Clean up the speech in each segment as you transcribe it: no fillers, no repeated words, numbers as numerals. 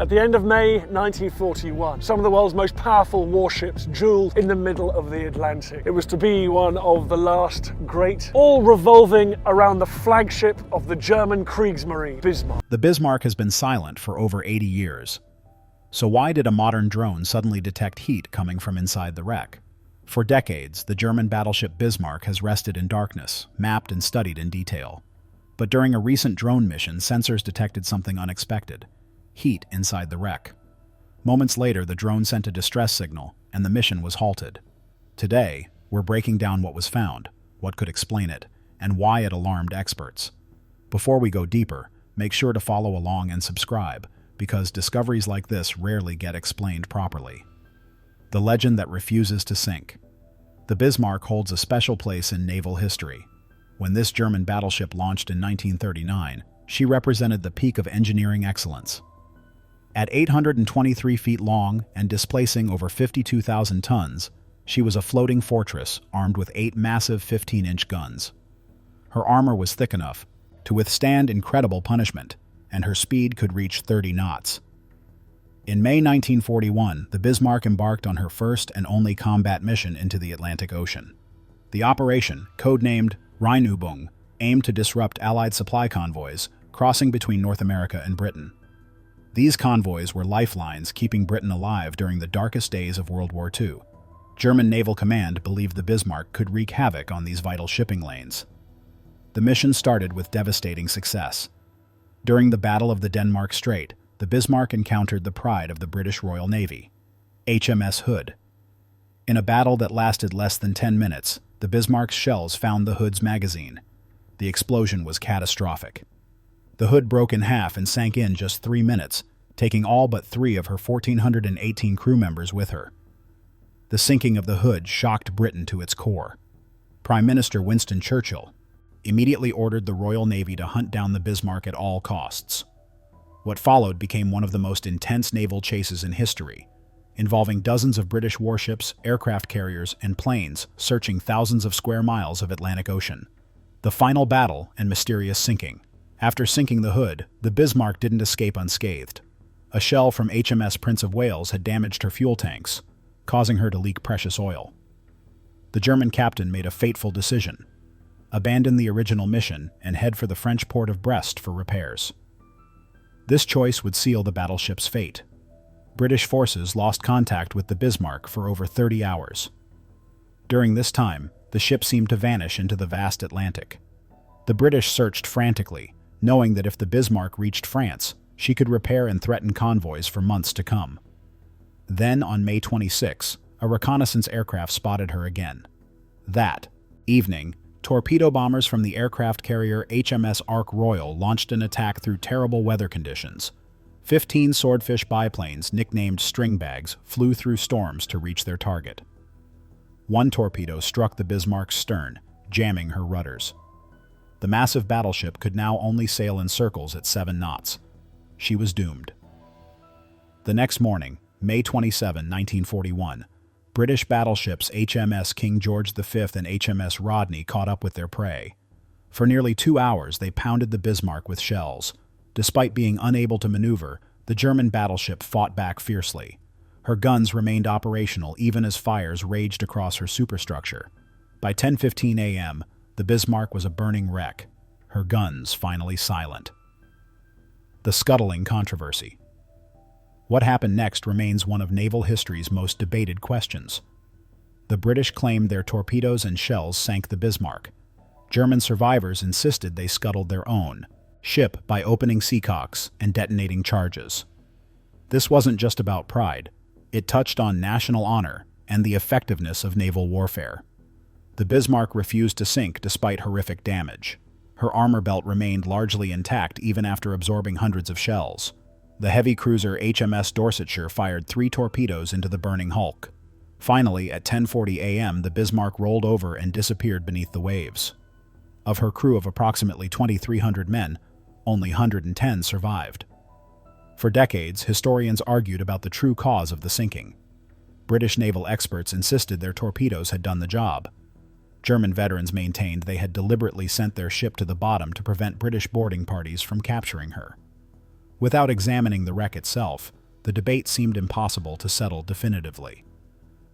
At the end of May 1941, some of the world's most powerful warships dueled in the middle of the Atlantic. It was to be one of the last great, all revolving around the flagship of the German Kriegsmarine, Bismarck. The Bismarck has been silent for over 80 years. So why did a modern drone suddenly detect heat coming from inside the wreck? For decades, the German battleship Bismarck has rested in darkness, mapped and studied in detail. But during a recent drone mission, sensors detected something unexpected: heat inside the wreck. Moments later, the drone sent a distress signal, and the mission was halted. Today, we're breaking down what was found, what could explain it, and why it alarmed experts. Before we go deeper, make sure to follow along and subscribe, because discoveries like this rarely get explained properly. The legend that refuses to sink. The Bismarck holds a special place in naval history. When this German battleship launched in 1939, she represented the peak of engineering excellence. At 823 feet long and displacing over 52,000 tons, she was a floating fortress armed with 8 massive 15-inch guns. Her armor was thick enough to withstand incredible punishment, and her speed could reach 30 knots. In May 1941, the Bismarck embarked on her first and only combat mission into the Atlantic Ocean. The operation, codenamed Rheinübung, aimed to disrupt Allied supply convoys crossing between North America and Britain. These convoys were lifelines keeping Britain alive during the darkest days of World War II. German Naval Command believed the Bismarck could wreak havoc on these vital shipping lanes. The mission started with devastating success. During the Battle of the Denmark Strait, the Bismarck encountered the pride of the British Royal Navy, HMS Hood. In a battle that lasted less than 10 minutes, the Bismarck's shells found the Hood's magazine. The explosion was catastrophic. The Hood broke in half and sank in just 3 minutes, taking all but 3 of her 1,418 crew members with her. The sinking of the Hood shocked Britain to its core. Prime Minister Winston Churchill immediately ordered the Royal Navy to hunt down the Bismarck at all costs. What followed became one of the most intense naval chases in history, involving dozens of British warships, aircraft carriers, and planes searching thousands of square miles of Atlantic Ocean. The final battle and mysterious sinking. After sinking the Hood, the Bismarck didn't escape unscathed. A shell from HMS Prince of Wales had damaged her fuel tanks, causing her to leak precious oil. The German captain made a fateful decision: abandon the original mission and head for the French port of Brest for repairs. This choice would seal the battleship's fate. British forces lost contact with the Bismarck for over 30 hours. During this time, the ship seemed to vanish into the vast Atlantic. The British searched frantically, knowing that if the Bismarck reached France, she could repair and threaten convoys for months to come. Then, on May 26, a reconnaissance aircraft spotted her again. That evening, torpedo bombers from the aircraft carrier HMS Ark Royal launched an attack through terrible weather conditions. 15 swordfish biplanes, nicknamed string bags, flew through storms to reach their target. One torpedo struck the Bismarck's stern, jamming her rudders. The massive battleship could now only sail in circles at 7 knots. She was doomed. The next morning, May 27, 1941, British battleships HMS King George V and HMS Rodney caught up with their prey. For nearly 2 hours, they pounded the Bismarck with shells. Despite being unable to maneuver, the German battleship fought back fiercely. Her guns remained operational even as fires raged across her superstructure. By 10:15 a.m., the Bismarck was a burning wreck, her guns finally silent. The scuttling controversy. What happened next remains one of naval history's most debated questions. The British claimed their torpedoes and shells sank the Bismarck. German survivors insisted they scuttled their own ship by opening seacocks and detonating charges. This wasn't just about pride. It touched on national honor and the effectiveness of naval warfare. The Bismarck refused to sink despite horrific damage. Her armor belt remained largely intact even after absorbing hundreds of shells. The heavy cruiser HMS Dorsetshire fired 3 torpedoes into the burning hulk. Finally, at 10:40 a.m., the Bismarck rolled over and disappeared beneath the waves. Of her crew of approximately 2,300 men, only 110 survived. For decades, historians argued about the true cause of the sinking. British naval experts insisted their torpedoes had done the job. German veterans maintained they had deliberately sent their ship to the bottom to prevent British boarding parties from capturing her. Without examining the wreck itself, the debate seemed impossible to settle definitively.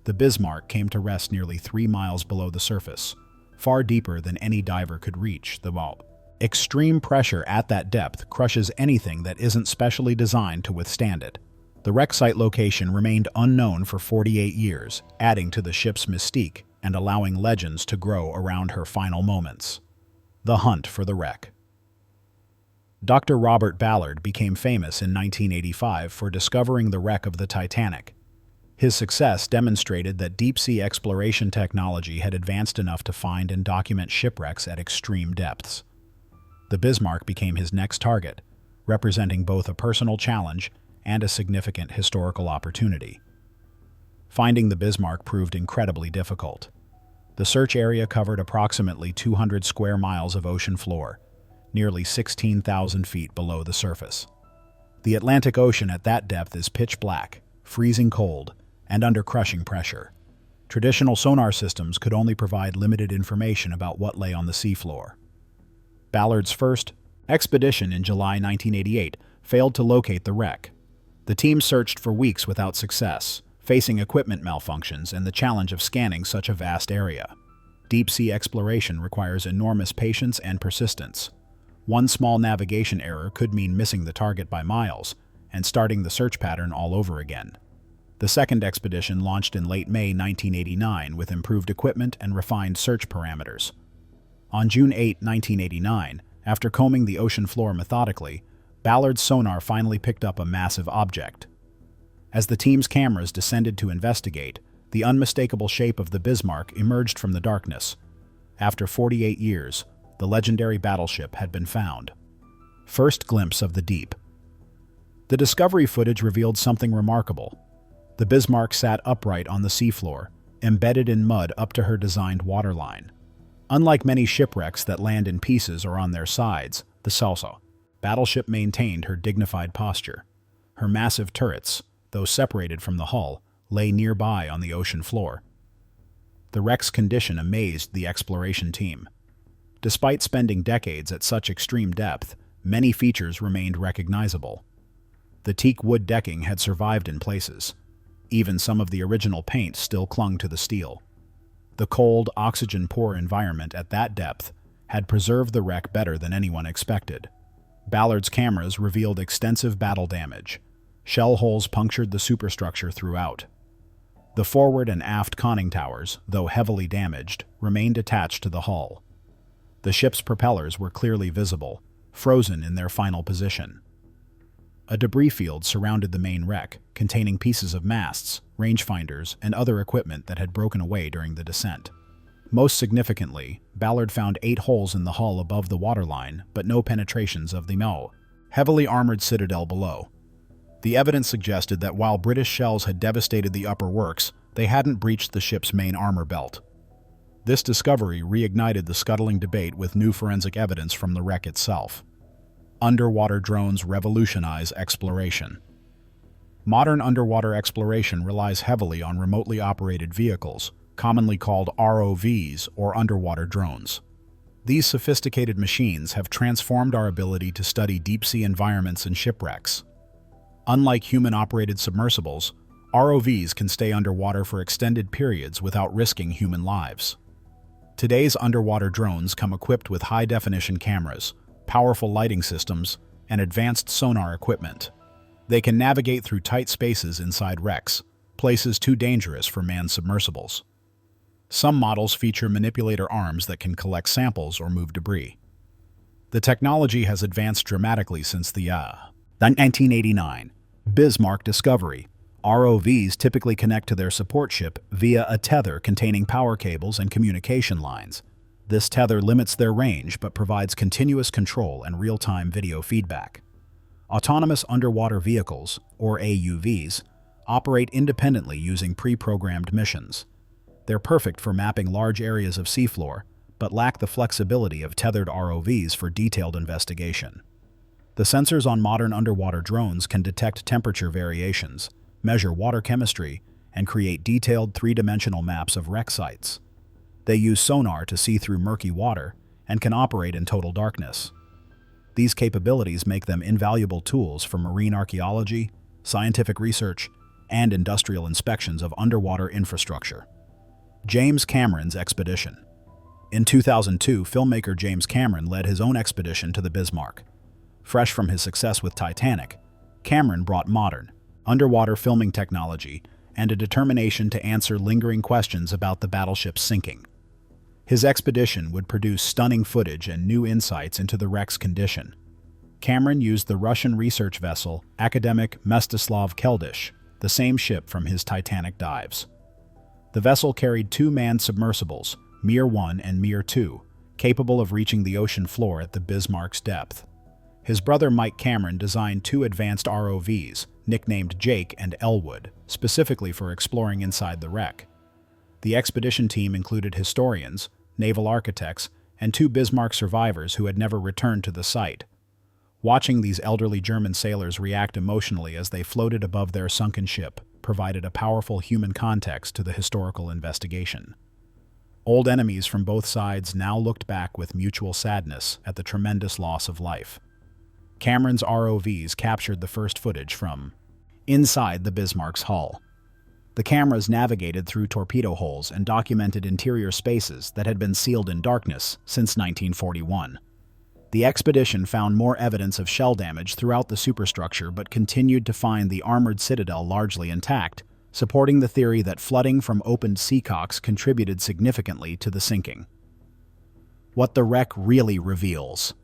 The Bismarck came to rest nearly 3 miles below the surface, far deeper than any diver could reach the wall. Extreme pressure at that depth crushes anything that isn't specially designed to withstand it. The wreck site location remained unknown for 48 years, adding to the ship's mystique and allowing legends to grow around her final moments. The hunt for the wreck. Dr. Robert Ballard became famous in 1985 for discovering the wreck of the Titanic. His success demonstrated that deep-sea exploration technology had advanced enough to find and document shipwrecks at extreme depths. The Bismarck became his next target, representing both a personal challenge and a significant historical opportunity. Finding the Bismarck proved incredibly difficult. The search area covered approximately 200 square miles of ocean floor, nearly 16,000 feet below the surface. The Atlantic Ocean at that depth is pitch black, freezing cold, and under crushing pressure. Traditional sonar systems could only provide limited information about what lay on the seafloor. Ballard's first expedition in July 1988 failed to locate the wreck. The team searched for weeks without success, facing equipment malfunctions and the challenge of scanning such a vast area. Deep-sea exploration requires enormous patience and persistence. One small navigation error could mean missing the target by miles and starting the search pattern all over again. The second expedition launched in late May 1989 with improved equipment and refined search parameters. On June 8, 1989, after combing the ocean floor methodically, Ballard's sonar finally picked up a massive object. As the team's cameras descended to investigate, the unmistakable shape of the Bismarck emerged from the darkness. After 48 years, the legendary battleship had been found. First glimpse of the deep. The discovery footage revealed something remarkable. The Bismarck sat upright on the seafloor, embedded in mud up to her designed waterline. Unlike many shipwrecks that land in pieces or on their sides, the SOS battleship maintained her dignified posture. Her massive turrets, though separated from the hull, lay nearby on the ocean floor. The wreck's condition amazed the exploration team. Despite spending decades at such extreme depth, many features remained recognizable. The teak wood decking had survived in places. Even some of the original paint still clung to the steel. The cold, oxygen-poor environment at that depth had preserved the wreck better than anyone expected. Ballard's cameras revealed extensive battle damage. Shell holes punctured the superstructure throughout. The forward and aft conning towers, though heavily damaged, remained attached to the hull. The ship's propellers were clearly visible, frozen in their final position. A debris field surrounded the main wreck, containing pieces of masts, rangefinders, and other equipment that had broken away during the descent. Most significantly, Ballard found 8 holes in the hull above the waterline, but no penetrations of the heavily armored citadel below. The evidence suggested that while British shells had devastated the upper works, they hadn't breached the ship's main armor belt. This discovery reignited the scuttling debate with new forensic evidence from the wreck itself. Underwater drones revolutionize exploration. Modern underwater exploration relies heavily on remotely operated vehicles, commonly called ROVs or underwater drones. These sophisticated machines have transformed our ability to study deep-sea environments and shipwrecks. Unlike human-operated submersibles, ROVs can stay underwater for extended periods without risking human lives. Today's underwater drones come equipped with high-definition cameras, powerful lighting systems, and advanced sonar equipment. They can navigate through tight spaces inside wrecks, places too dangerous for manned submersibles. Some models feature manipulator arms that can collect samples or move debris. The technology has advanced dramatically since the 1989 Bismarck discovery. ROVs typically connect to their support ship via a tether containing power cables and communication lines. This tether limits their range but provides continuous control and real-time video feedback. Autonomous underwater vehicles, or AUVs, operate independently using pre-programmed missions. They're perfect for mapping large areas of seafloor, but lack the flexibility of tethered ROVs for detailed investigation. The sensors on modern underwater drones can detect temperature variations, measure water chemistry, and create detailed three-dimensional maps of wreck sites. They use sonar to see through murky water and can operate in total darkness. These capabilities make them invaluable tools for marine archaeology, scientific research, and industrial inspections of underwater infrastructure. James Cameron's expedition. In 2002, filmmaker James Cameron led his own expedition to the Bismarck. Fresh from his success with Titanic, Cameron brought modern, underwater filming technology and a determination to answer lingering questions about the battleship's sinking. His expedition would produce stunning footage and new insights into the wreck's condition. Cameron used the Russian research vessel Academic Mstislav Keldysh, the same ship from his Titanic dives. The vessel carried two manned submersibles, Mir 1 and Mir 2, capable of reaching the ocean floor at the Bismarck's depth. His brother Mike Cameron designed two advanced ROVs, nicknamed Jake and Elwood, specifically for exploring inside the wreck. The expedition team included historians, naval architects, and two Bismarck survivors who had never returned to the site. Watching these elderly German sailors react emotionally as they floated above their sunken ship provided a powerful human context to the historical investigation. Old enemies from both sides now looked back with mutual sadness at the tremendous loss of life. Cameron's ROVs captured the first footage from inside the Bismarck's hull. The cameras navigated through torpedo holes and documented interior spaces that had been sealed in darkness since 1941. The expedition found more evidence of shell damage throughout the superstructure but continued to find the armored citadel largely intact, supporting the theory that flooding from opened seacocks contributed significantly to the sinking. What the wreck really reveals.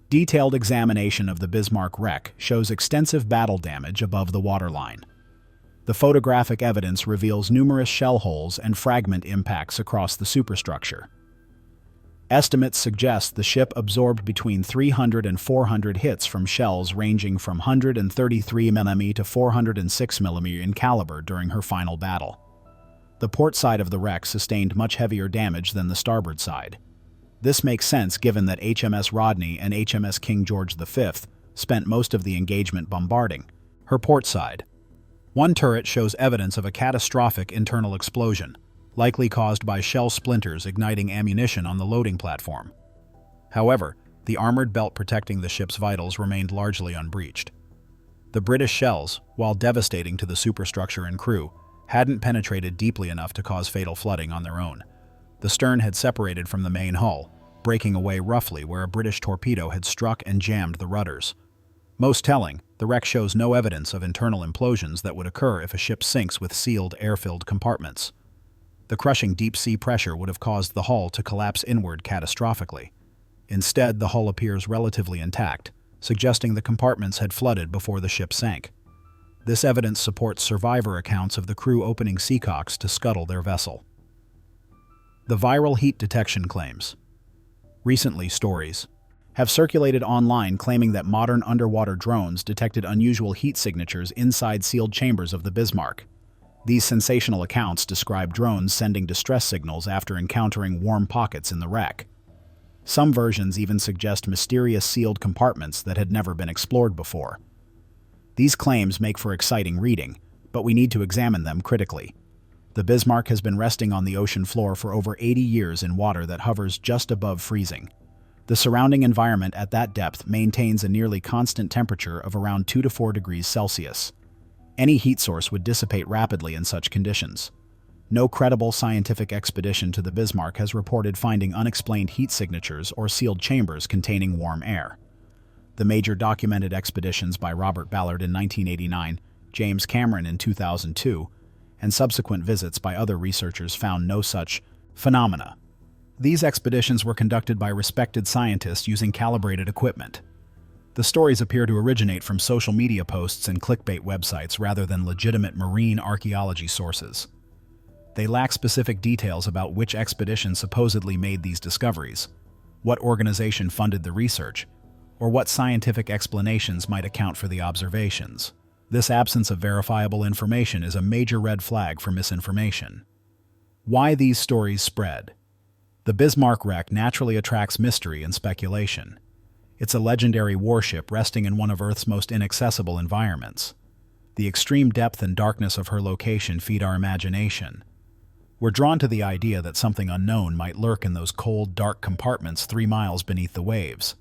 Detailed examination of the Bismarck wreck shows extensive battle damage above the waterline. The photographic evidence reveals numerous shell holes and fragment impacts across the superstructure. Estimates suggest the ship absorbed between 300 and 400 hits from shells ranging from 133 mm to 406 mm in caliber during her final battle. The port side of the wreck sustained much heavier damage than the starboard side. This makes sense given that HMS Rodney and HMS King George V spent most of the engagement bombarding her port side. One turret shows evidence of a catastrophic internal explosion, likely caused by shell splinters igniting ammunition on the loading platform. However, the armored belt protecting the ship's vitals remained largely unbreached. The British shells, while devastating to the superstructure and crew, hadn't penetrated deeply enough to cause fatal flooding on their own. The stern had separated from the main hull, breaking away roughly where a British torpedo had struck and jammed the rudders. Most telling, the wreck shows no evidence of internal implosions that would occur if a ship sinks with sealed, air-filled compartments. The crushing deep-sea pressure would have caused the hull to collapse inward catastrophically. Instead, the hull appears relatively intact, suggesting the compartments had flooded before the ship sank. This evidence supports survivor accounts of the crew opening seacocks to scuttle their vessel. The viral heat detection claims. Recently, stories have circulated online claiming that modern underwater drones detected unusual heat signatures inside sealed chambers of the Bismarck. These sensational accounts describe drones sending distress signals after encountering warm pockets in the wreck. Some versions even suggest mysterious sealed compartments that had never been explored before. These claims make for exciting reading, but we need to examine them critically. The Bismarck has been resting on the ocean floor for over 80 years in water that hovers just above freezing. The surrounding environment at that depth maintains a nearly constant temperature of around 2 to 4 degrees Celsius. Any heat source would dissipate rapidly in such conditions. No credible scientific expedition to the Bismarck has reported finding unexplained heat signatures or sealed chambers containing warm air. The major documented expeditions by Robert Ballard in 1989, James Cameron in 2002, and subsequent visits by other researchers found no such phenomena. These expeditions were conducted by respected scientists using calibrated equipment. The stories appear to originate from social media posts and clickbait websites rather than legitimate marine archaeology sources. They lack specific details about which expedition supposedly made these discoveries, what organization funded the research, or what scientific explanations might account for the observations. This absence of verifiable information is a major red flag for misinformation. Why these stories spread? The Bismarck wreck naturally attracts mystery and speculation. It's a legendary warship resting in one of Earth's most inaccessible environments. The extreme depth and darkness of her location feed our imagination. We're drawn to the idea that something unknown might lurk in those cold, dark compartments 3 miles beneath the waves.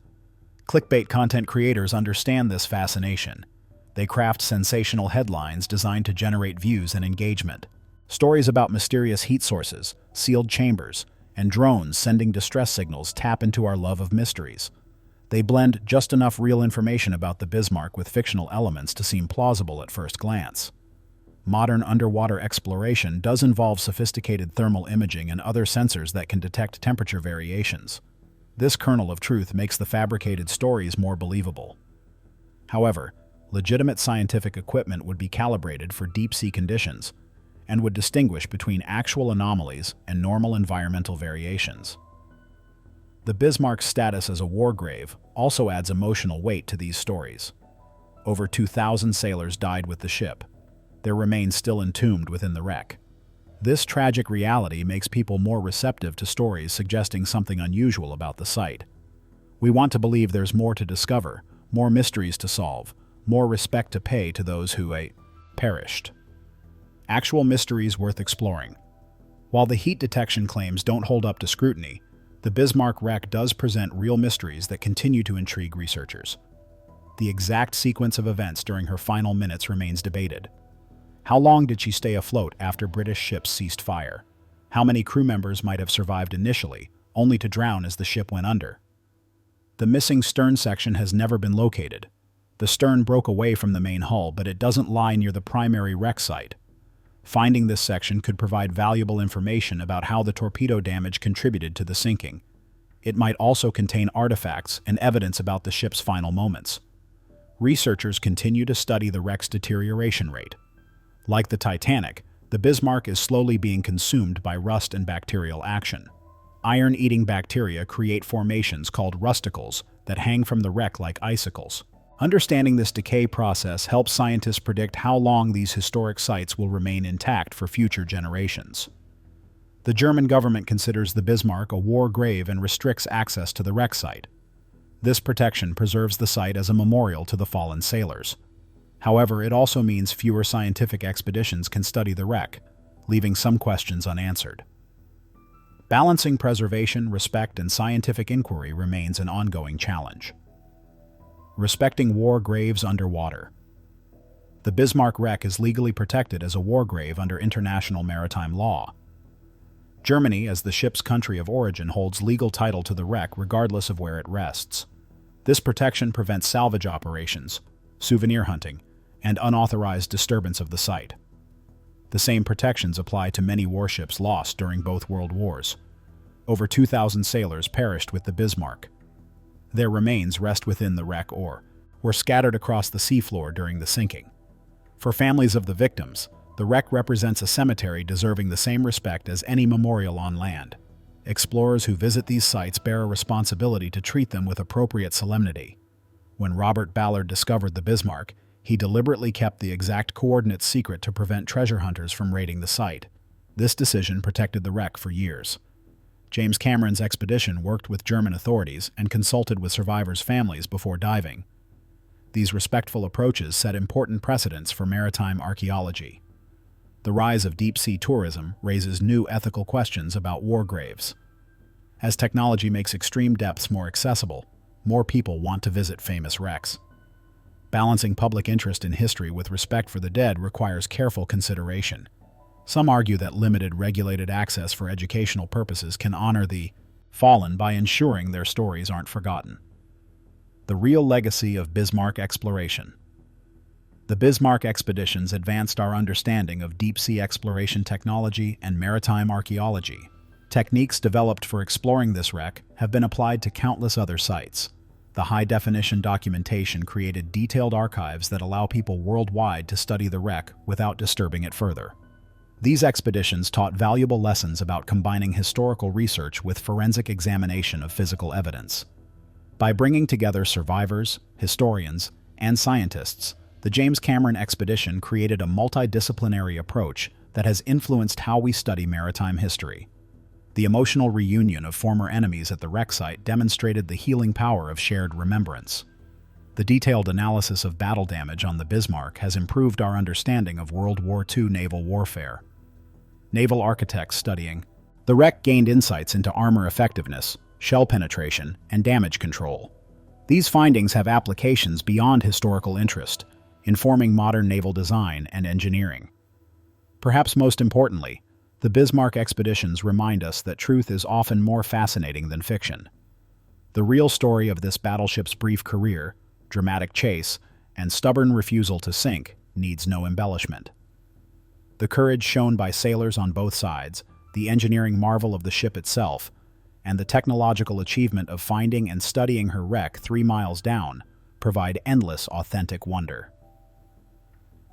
Clickbait content creators understand this fascination. They craft sensational headlines designed to generate views and engagement. Stories about mysterious heat sources, sealed chambers, and drones sending distress signals tap into our love of mysteries. They blend just enough real information about the Bismarck with fictional elements to seem plausible at first glance. Modern underwater exploration does involve sophisticated thermal imaging and other sensors that can detect temperature variations. This kernel of truth makes the fabricated stories more believable. However, legitimate scientific equipment would be calibrated for deep-sea conditions and would distinguish between actual anomalies and normal environmental variations. The Bismarck's status as a war grave also adds emotional weight to these stories. Over 2,000 sailors died with the ship, their remains still entombed within the wreck. This tragic reality makes people more receptive to stories suggesting something unusual about the site. We want to believe there's more to discover, more mysteries to solve, more respect to pay to those who perished. Actual mysteries worth exploring. While the heat detection claims don't hold up to scrutiny, the Bismarck wreck does present real mysteries that continue to intrigue researchers. The exact sequence of events during her final minutes remains debated. How long did she stay afloat after British ships ceased fire? How many crew members might have survived initially, only to drown as the ship went under? The missing stern section has never been located. The stern broke away from the main hull, but it doesn't lie near the primary wreck site. Finding this section could provide valuable information about how the torpedo damage contributed to the sinking. It might also contain artifacts and evidence about the ship's final moments. Researchers continue to study the wreck's deterioration rate. Like the Titanic, the Bismarck is slowly being consumed by rust and bacterial action. Iron-eating bacteria create formations called rusticles that hang from the wreck like icicles. Understanding this decay process helps scientists predict how long these historic sites will remain intact for future generations. The German government considers the Bismarck a war grave and restricts access to the wreck site. This protection preserves the site as a memorial to the fallen sailors. However, it also means fewer scientific expeditions can study the wreck, leaving some questions unanswered. Balancing preservation, respect, and scientific inquiry remains an ongoing challenge. Respecting war graves underwater. The Bismarck wreck is legally protected as a war grave under international maritime law. Germany, as the ship's country of origin, holds legal title to the wreck regardless of where it rests. This protection prevents salvage operations, souvenir hunting, and unauthorized disturbance of the site. The same protections apply to many warships lost during both World Wars. Over 2,000 sailors perished with the Bismarck. Their remains rest within the wreck or were scattered across the seafloor during the sinking. For families of the victims, the wreck represents a cemetery deserving the same respect as any memorial on land. Explorers who visit these sites bear a responsibility to treat them with appropriate solemnity. When Robert Ballard discovered the Bismarck, he deliberately kept the exact coordinates secret to prevent treasure hunters from raiding the site. This decision protected the wreck for years. James Cameron's expedition worked with German authorities and consulted with survivors' families before diving. These respectful approaches set important precedents for maritime archaeology. The rise of deep-sea tourism raises new ethical questions about war graves. As technology makes extreme depths more accessible, more people want to visit famous wrecks. Balancing public interest in history with respect for the dead requires careful consideration. Some argue that limited regulated access for educational purposes can honor the fallen by ensuring their stories aren't forgotten. The real legacy of Bismarck exploration. The Bismarck expeditions advanced our understanding of deep-sea exploration technology and maritime archaeology. Techniques developed for exploring this wreck have been applied to countless other sites. The high-definition documentation created detailed archives that allow people worldwide to study the wreck without disturbing it further. These expeditions taught valuable lessons about combining historical research with forensic examination of physical evidence. By bringing together survivors, historians, and scientists, the James Cameron expedition created a multidisciplinary approach that has influenced how we study maritime history. The emotional reunion of former enemies at the wreck site demonstrated the healing power of shared remembrance. The detailed analysis of battle damage on the Bismarck has improved our understanding of World War II naval warfare. Naval architects studying the wreck gained insights into armor effectiveness, shell penetration, and damage control. These findings have applications beyond historical interest, informing modern naval design and engineering. Perhaps most importantly, the Bismarck expeditions remind us that truth is often more fascinating than fiction. The real story of this battleship's brief career, dramatic chase, and stubborn refusal to sink needs no embellishment. The courage shown by sailors on both sides, the engineering marvel of the ship itself, and the technological achievement of finding and studying her wreck 3 miles down provide endless authentic wonder.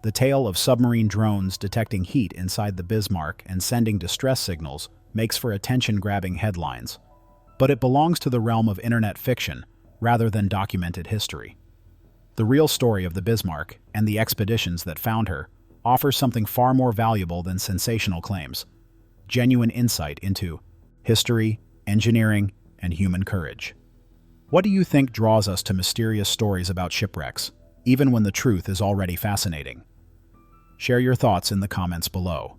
The tale of submarine drones detecting heat inside the Bismarck and sending distress signals makes for attention-grabbing headlines, but it belongs to the realm of internet fiction rather than documented history. The real story of the Bismarck and the expeditions that found her offers something far more valuable than sensational claims: genuine insight into history, engineering, and human courage. What do you think draws us to mysterious stories about shipwrecks, even when the truth is already fascinating? Share your thoughts in the comments below.